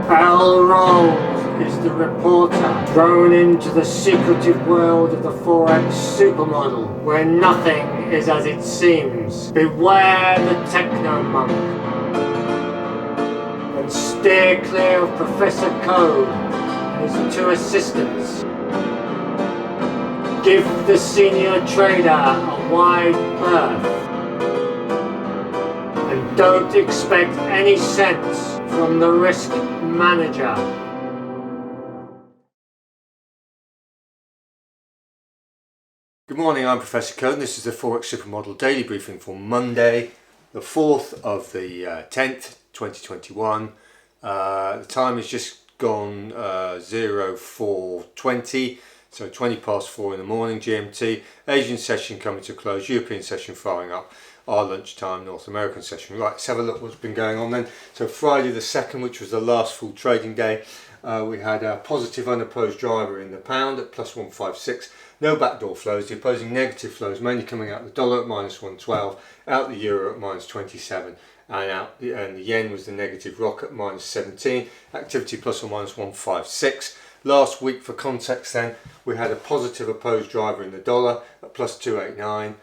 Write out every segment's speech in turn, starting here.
Bell rolls is the reporter thrown into the secretive world of the Forex Super Model, where nothing is as it seems. Beware the techno monk, and steer clear of Professor Code and his two assistants. Give the senior trader a wide berth, and don't expect any sense from the risk manager. Good morning, I'm Professor Code and this is the Forex Super Model daily briefing for Monday, the 4th of the 10th, 2021. The time has just gone 04:20, so 20 past 4 in the morning GMT. Asian session coming to a close, European session firing up, our lunchtime, North American session. Right, let's have a look what's been going on then. So Friday the 2nd, which was the last full trading day, we had a positive unopposed driver in the pound at plus 156. No backdoor flows, the opposing negative flows mainly coming out the dollar at minus 112, out the euro at minus 27, and the yen was the negative rock at minus 17, activity plus or minus 156. Last week, for context then, we had a positive opposed driver in the dollar at plus 289,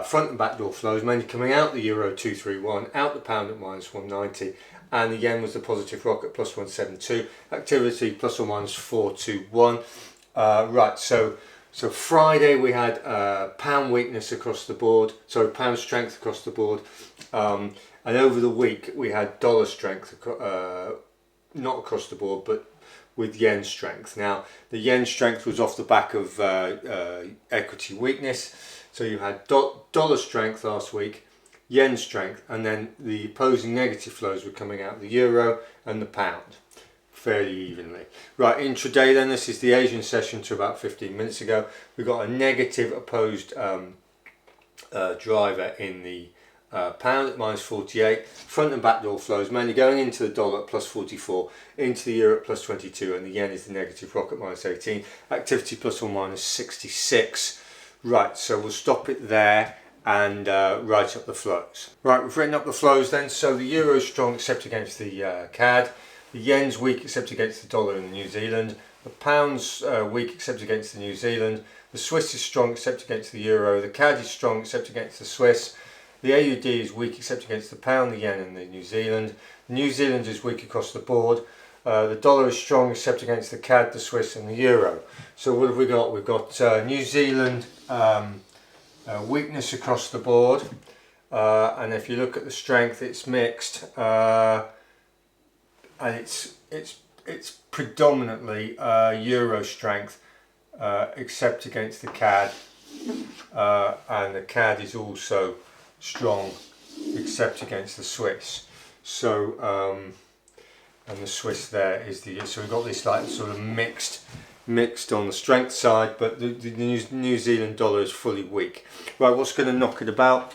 front and backdoor flows mainly coming out the euro 231, out the pound at minus 190, and the yen was the positive rock at plus 172, activity plus or minus 421. Right, so Friday we had pound weakness across the board, pound strength across the board, and over the week we had dollar strength, not across the board but with yen strength. Now the yen strength was off the back of equity weakness, so you had dollar strength last week, yen strength, and then the opposing negative flows were coming out the euro and the pound fairly evenly. Right, intraday then, this is the Asian session to about 15 minutes ago. We've got a negative opposed driver in the pound at minus 48, front and backdoor flows mainly going into the dollar at plus 44, into the euro at plus 22, and the yen is the negative rock at minus 18, activity plus or minus 66. Right, so we'll stop it there and write up the flows. Right, we've written up the flows then. So the euro is strong except against the CAD. The yen's weak except against the dollar and the New Zealand. The pound's weak except against the New Zealand. The Swiss is strong except against the euro. The CAD is strong except against the Swiss. The AUD is weak except against the pound, the yen and the New Zealand. The New Zealand is weak across the board. The dollar is strong except against the CAD, the Swiss and the euro. So what have we got? We've got New Zealand weakness across the board. And if you look at the strength, it's mixed. And it's predominantly euro strength except against the CAD, and the CAD is also strong except against the Swiss. So and the Swiss there is so we've got this like sort of mixed on the strength side, but the New Zealand dollar is fully weak. Right, what's going to knock it about?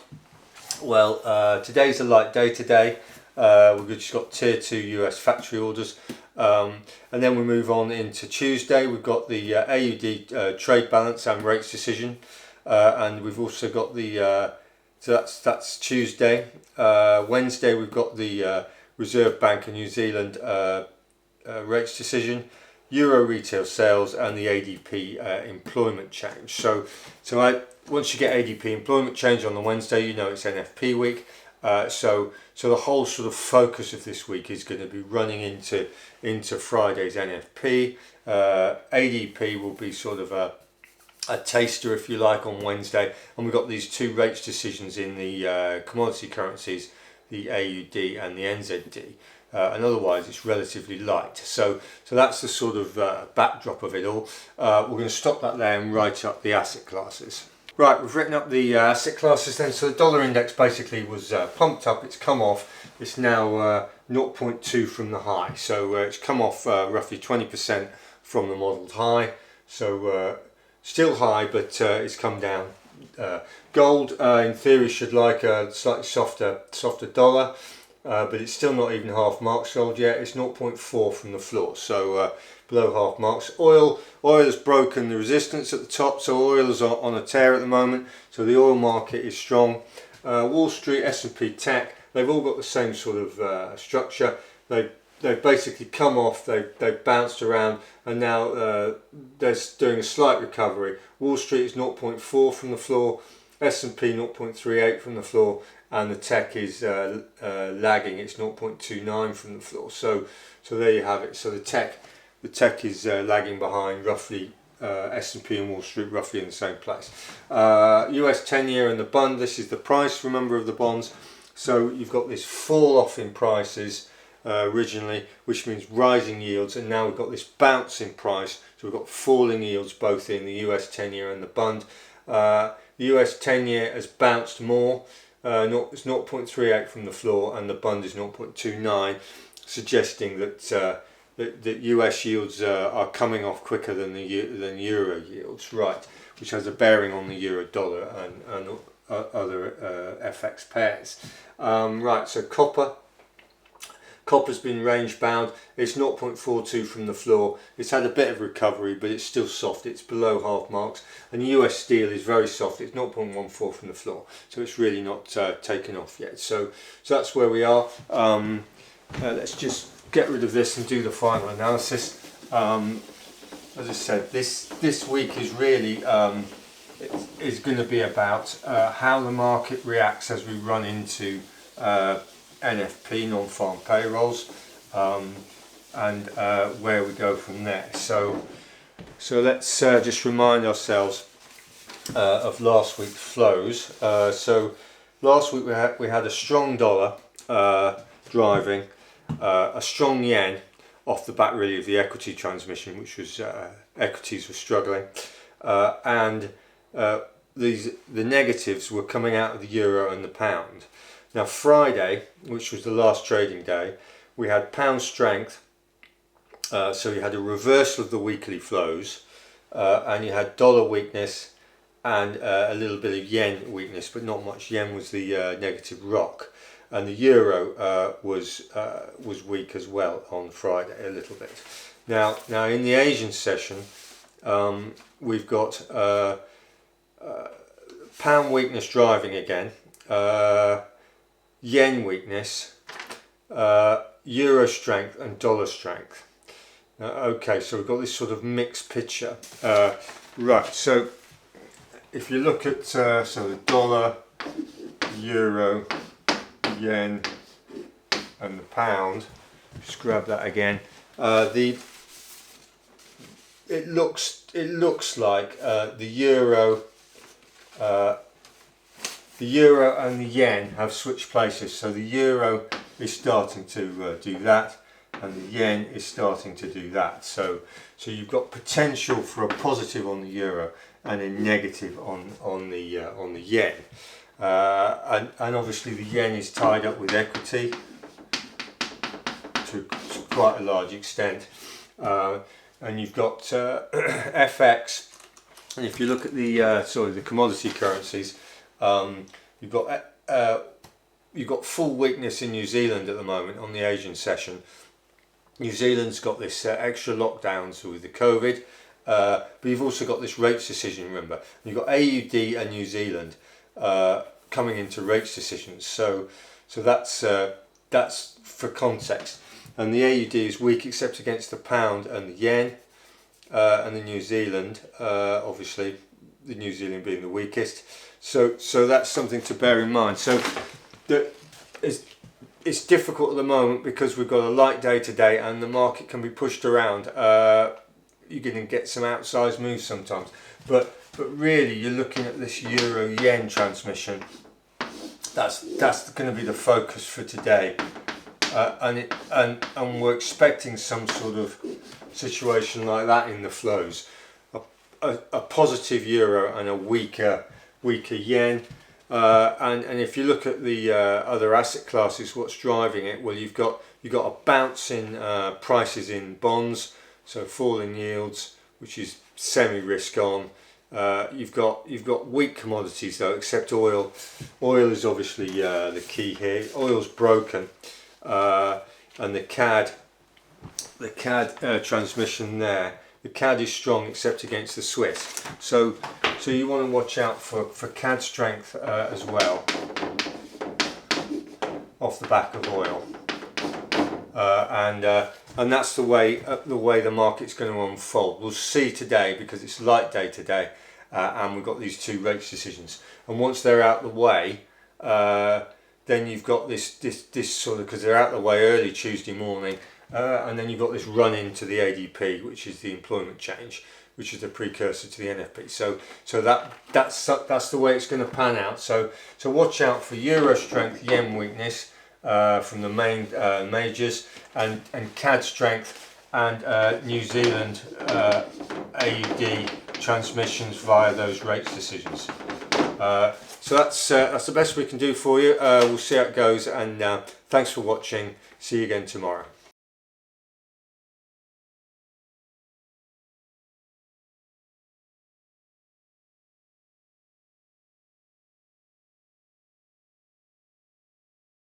Well, today's a light day today. We've just got tier 2 US factory orders, and then we move on into Tuesday. We've got the AUD trade balance and rates decision, and we've also got the so that's Tuesday. Wednesday we've got the Reserve Bank of New Zealand rates decision, Euro retail sales, and the ADP employment change. So once you get ADP employment change on the Wednesday, you know it's NFP week. So the whole sort of focus of this week is going to be running into Friday's NFP. ADP will be sort of a taster, if you like, on Wednesday, and we've got these two rates decisions in the commodity currencies, the AUD and the NZD. And otherwise it's relatively light. So that's the sort of backdrop of it all. We're going to stop that there and write up the asset classes. Right, we've written up the asset classes then. So the dollar index basically was pumped up, it's come off, it's now 0.2 from the high. So it's come off roughly 20% from the modelled high. So still high, but it's come down. Gold in theory should like a slightly softer dollar, but it's still not even half marks gold yet. It's 0.4 from the floor. So below half marks. Oil has broken the resistance at the top, so oil is on a tear at the moment, so the oil market is strong. Wall Street, S&P Tech, they've all got the same sort of structure. They they've basically come off, they've bounced around, and now they're doing a slight recovery. Wall Street is 0.4 from the floor, S&P 0.38 from the floor, and the tech is lagging. It's 0.29 from the floor. So there you have it. So the tech is lagging behind roughly. S&P and Wall Street roughly in the same place. US 10-year and the bond, this is the price, remember, of the bonds. So you've got this fall off in prices originally, which means rising yields, and now we've got this bounce in price. So we've got falling yields both in the US 10-year and the bond. The US 10-year has bounced more. It's 0.38 from the floor, and the bond is 0.29, suggesting that that US yields are coming off quicker than euro yields, right? Which has a bearing on the euro dollar and other FX pairs. Right, so copper's been range bound. It's 0.42 from the floor. It's had a bit of recovery, but it's still soft. It's below half marks. And US steel is very soft. It's 0.14 from the floor, so it's really not taken off yet. So that's where we are. Let's just get rid of this and do the final analysis. As I said, this week is really is going to be about how the market reacts as we run into NFP, non-farm payrolls, and where we go from there. So let's just remind ourselves of last week's flows. So last week we had a strong dollar driving. A strong yen off the back really of the equity transmission, which was equities were struggling, and the negatives were coming out of the euro and the pound. Now Friday, which was the last trading day, we had pound strength, so you had a reversal of the weekly flows, and you had dollar weakness and a little bit of yen weakness, but not much. Yen was the negative rock. And the euro was weak as well on Friday a little bit. Now in the Asian session, we've got pound weakness driving again, yen weakness, euro strength and dollar strength. Okay, so we've got this sort of mixed picture. Right, so if you look at so the dollar, euro, yen and the pound, just grab that again. It looks like the euro and the yen have switched places. So the euro is starting to do that, and the yen is starting to do that. So you've got potential for a positive on the euro and a negative on the yen. And obviously the yen is tied up with equity to quite a large extent, and you've got FX. And if you look at the commodity currencies, you've got full weakness in New Zealand at the moment on the Asian session. New Zealand's got this extra lockdowns with the COVID, but you've also got this rates decision. Remember, you've got AUD and New Zealand coming into rates decisions, so that's for context. And the AUD is weak except against the pound and the yen, and the New Zealand, obviously the New Zealand being the weakest. So that's something to bear in mind. So it's difficult at the moment because we've got a light day today and the market can be pushed around. You're going to get some outsized moves sometimes, but really you're looking at this euro yen transmission. That's going to be the focus for today, and we're expecting some sort of situation like that in the flows. A positive euro and a weaker yen, and if you look at the other asset classes, what's driving it? Well, you've got a bounce in prices in bonds, so falling yields, which is semi-risk on. You've got weak commodities though, except oil. Oil is obviously the key here. Oil's broken, and the CAD transmission there. The CAD is strong except against the Swiss. So you want to watch out for CAD strength as well off the back of oil. and that's the way the market's going to unfold. We'll see today because it's light day today, and we've got these two rates decisions. And once they're out the way, then you've got this sort of, because they're out the way early Tuesday morning, and then you've got this run into the ADP, which is the employment change, which is the precursor to the NFP. So that's the way it's going to pan out. So watch out for euro strength, yen weakness from the main majors, and CAD strength, and New Zealand AUD transmissions via those rates decisions. So that's the best we can do for you. We'll see how it goes, and thanks for watching. See you again tomorrow.